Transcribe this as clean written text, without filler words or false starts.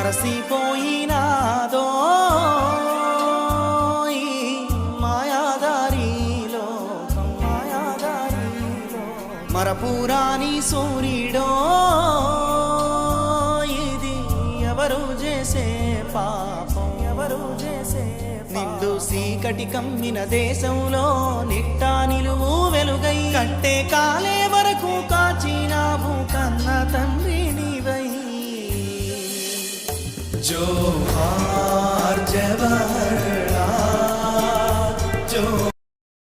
మరసిపోయినాదో మాయాదారిలో మరపురాని సూర్యుడో ఇది ఎవరు చేసే పాపం నిండు సీకటి కమ్మిన దేశంలో నిట్టా నిలువు వెలుగై కట్టే కాలే వరకు కాచినావు కన్న తండ్రి నీవై జోహార్ జవహర్లాల్